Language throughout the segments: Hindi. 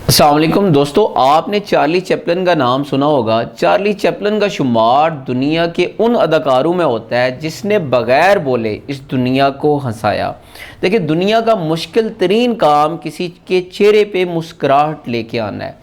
अस्सलाम वालेकुम दोस्तों, आपने चार्ली चैपलिन का नाम सुना होगा। चार्ली चैपलिन का शुमार दुनिया के उन अदाकारों में होता है जिसने बग़ैर बोले इस दुनिया को हंसाया। देखिए, दुनिया का मुश्किल तरीन काम किसी के चेहरे पे मुस्कुराहट लेके आना है।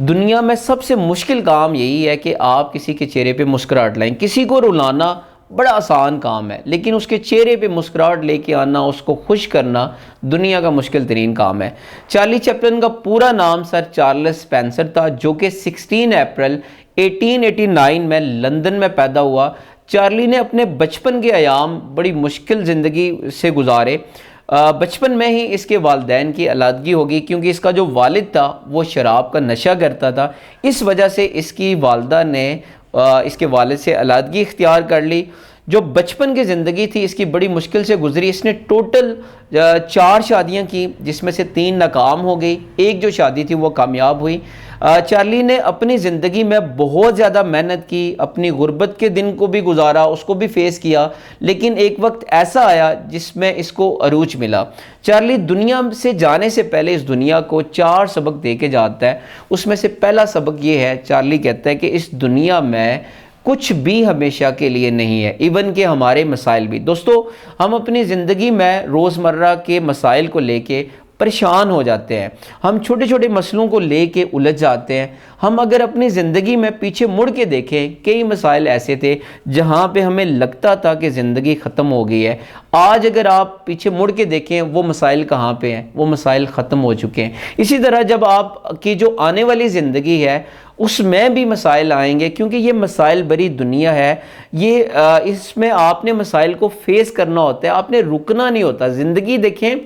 दुनिया में सबसे मुश्किल काम यही है कि आप किसी के चेहरे पे मुस्कुराहट लाएं। किसी को रुलाना बड़ा आसान काम है, लेकिन उसके चेहरे पे मुस्कुराहट लेके आना, उसको खुश करना दुनिया का मुश्किल तरीन काम है। चार्ली चैपलिन का पूरा नाम सर चार्ल्स स्पेंसर था, जो कि 16 अप्रैल 1889 में लंदन में पैदा हुआ। चार्ली ने अपने बचपन के अयाम बड़ी मुश्किल ज़िंदगी से गुजारे। बचपन में ही इसके वालिदैन की अलहदगी होगी, क्योंकि इसका जो वालिद था वो शराब का नशा करता था। इस वजह से इसकी वालदा ने इसके वालिद से अलहदगी इख्तियार कर ली। जो बचपन की ज़िंदगी थी इसकी बड़ी मुश्किल से गुजरी। इसने टोटल 4 शादियां की, जिसमें से 3 नाकाम हो गई, एक जो शादी थी वो कामयाब हुई। चार्ली ने अपनी ज़िंदगी में बहुत ज़्यादा मेहनत की, अपनी गुर्बत के दिन को भी गुजारा, उसको भी फेस किया, लेकिन एक वक्त ऐसा आया जिसमें इसको अरूज मिला। चार्ली दुनिया से जाने से पहले इस दुनिया को 4 सबक दे के जाता है। उसमें से पहला सबक ये है, चार्ली कहता है कि इस दुनिया में कुछ भी हमेशा के लिए नहीं है, इवन के हमारे मसाइल भी। दोस्तों, हम अपनी ज़िंदगी में रोज़मर्रा के मसाइल को लेके परेशान हो जाते हैं। हम छोटे छोटे मसलों को लेके उलझ जाते हैं। हम अगर अपनी ज़िंदगी में पीछे मुड़ के देखें, कई मसाइल ऐसे थे जहाँ पे हमें लगता था कि ज़िंदगी ख़त्म हो गई है। आज अगर आप पीछे मुड़ के देखें, वो मसाइल कहाँ पे हैं? वो मसाइल ख़त्म हो चुके हैं। इसी तरह जब आपकी जो आने वाली ज़िंदगी है उसमें भी मसाइल आएंगे, क्योंकि ये मसाइल भरी दुनिया है। ये इसमें आपने मसाइल को फेस करना होता है, आपने रुकना नहीं होता। ज़िंदगी देखें,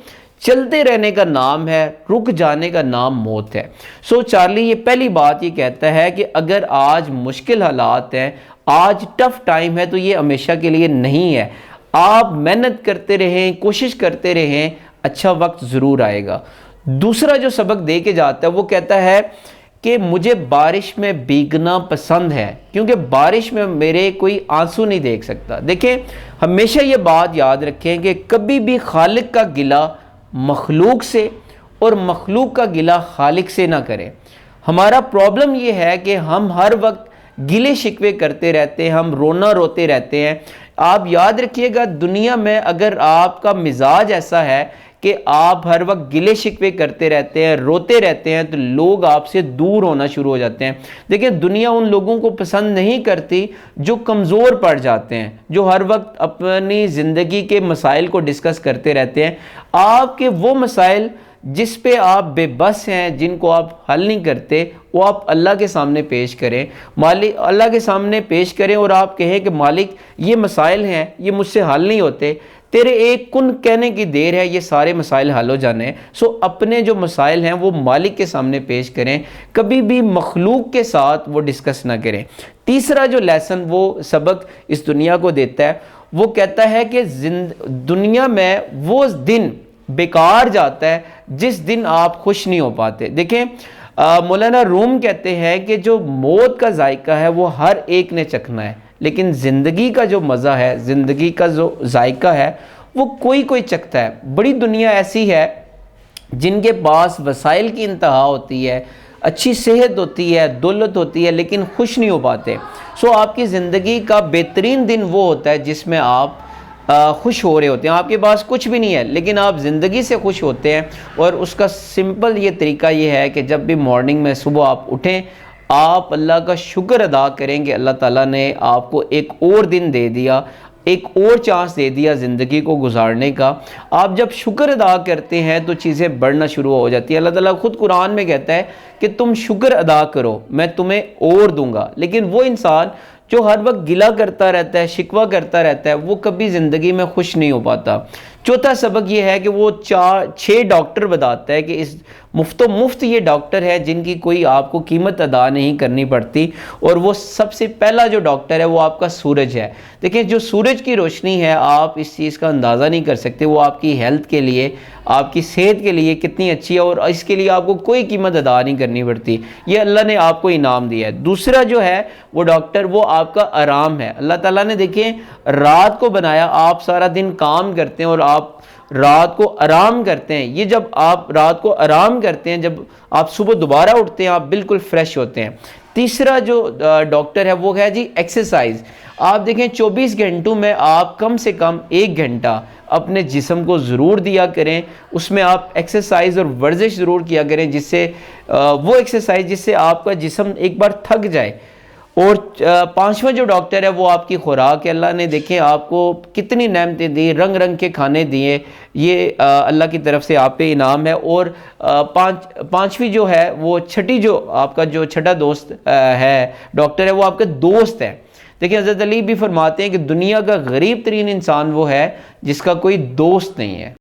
चलते रहने का नाम है, रुक जाने का नाम मौत है। सो चार्ली ये पहली बात ये कहता है कि अगर आज मुश्किल हालात हैं, आज टफ टाइम है, तो ये हमेशा के लिए नहीं है। आप मेहनत करते रहें, कोशिश करते रहें, अच्छा वक्त ज़रूर आएगा। दूसरा जो सबक दे के जाता है वो कहता है कि मुझे बारिश में भीगना पसंद है, क्योंकि बारिश में मेरे कोई आंसू नहीं देख सकता। देखें, हमेशा ये बात याद रखें कि कभी भी खालिक का गिला मखलूक से और मखलूक का गिला खालिक से ना करें। हमारा प्रॉब्लम ये है कि हम हर वक्त गिले शिकवे करते रहते हैं, हम रोना रोते रहते हैं। आप याद रखिएगा, दुनिया में अगर आपका मिजाज ऐसा है कि आप हर वक्त गिले शिकवे करते रहते हैं, रोते रहते हैं, तो लोग आपसे दूर होना शुरू हो जाते हैं। देखिए, दुनिया उन लोगों को पसंद नहीं करती जो कमज़ोर पड़ जाते हैं, जो हर वक्त अपनी ज़िंदगी के मसाइल को डिस्कस करते रहते हैं। आपके वो मसाइल जिस पे आप बेबस हैं, जिनको आप हल नहीं करते, वो आप अल्लाह के सामने पेश करें। मालिक अल्लाह के सामने पेश करें और आप कहें कि मालिक, ये मसाइल हैं, ये मुझसे हल नहीं होते, तेरे एक कुन कहने की देर है, ये सारे मसाइल हल हो जाने। सो अपने जो मसाइल हैं वो मालिक के सामने पेश करें, कभी भी मखलूक के साथ वो डिस्कस ना करें। तीसरा जो लेसन, वो सबक इस दुनिया को देता है, वो कहता है कि दुनिया में वो दिन बेकार जाता है जिस दिन आप खुश नहीं हो पाते। देखें, मौलाना रूम कहते हैं कि जो मौत का जायका है वो हर एक ने चखना है, लेकिन ज़िंदगी का जो मज़ा है, ज़िंदगी का जो जायका है, वो कोई कोई चखता है। बड़ी दुनिया ऐसी है जिनके पास वसाइल की इंतहा होती है, अच्छी सेहत होती है, दौलत होती है, लेकिन खुश नहीं हो पाते। सो आपकी ज़िंदगी का बेहतरीन दिन वो होता है जिसमें आप खुश हो रहे होते हैं। आपके पास कुछ भी नहीं है, लेकिन आप ज़िंदगी से खुश होते हैं। और उसका सिंपल ये तरीका ये है कि जब भी मॉर्निंग में सुबह आप उठें, आप अल्लाह का शुक्र अदा करेंगे। अल्लाह ताला ने आपको एक और दिन दे दिया, एक और चांस दे दिया ज़िंदगी को गुजारने का। आप जब शुक्र अदा करते हैं तो चीज़ें बढ़ना शुरू हो जाती है। अल्लाह ताला खुद कुरान में कहता है कि तुम शुक्र अदा करो, मैं तुम्हें और दूंगा। लेकिन वो इंसान जो हर वक्त गिला करता रहता है, शिकवा करता रहता है, वो कभी ज़िंदगी में खुश नहीं हो पाता। चौथा सबक ये है कि वो 6 डॉक्टर बताता है कि इस मुफ्त ये डॉक्टर है जिनकी कोई आपको कीमत अदा नहीं करनी पड़ती। और वो सबसे पहला जो डॉक्टर है वो आपका सूरज है। देखिए, जो सूरज की रोशनी है, आप इस चीज़ का अंदाज़ा नहीं कर सकते वो आपकी हेल्थ के लिए, आपकी सेहत के लिए कितनी अच्छी है, और इसके लिए आपको कोई कीमत अदा नहीं करनी पड़ती। ये अल्लाह ने आपको इनाम दिया है। दूसरा जो है वो डॉक्टर, वो आपका आराम है। अल्लाह ताला ने देखिए रात को बनाया, आप सारा दिन काम करते हैं और आप रात को आराम करते हैं, ये जब आप रात को आराम करते हैं, जब आप सुबह दोबारा उठते हैं, आप बिल्कुल फ्रेश होते हैं। तीसरा जो डॉक्टर है वो है जी एक्सरसाइज। आप देखें 24 घंटों में आप कम से कम 1 घंटा अपने जिस्म को ज़रूर दिया करें, उसमें आप एक्सरसाइज और वर्जिश ज़रूर किया करें, जिससे वो एक्सरसाइज जिससे आपका जिस्म एक बार थक जाए। और पांचवा जो डॉक्टर है वो आपकी खुराक है। अल्लाह ने देखें आपको कितनी नेमतें दी, रंग रंग के खाने दिए, ये अल्लाह की तरफ से आप पे इनाम है। और पांचवी जो है वो छठी जो आपका जो छठा दोस्त है डॉक्टर है वो आपका दोस्त है। देखिए हज़रत अली भी फरमाते हैं कि दुनिया का गरीब तरीन इंसान वो है जिसका कोई दोस्त नहीं है।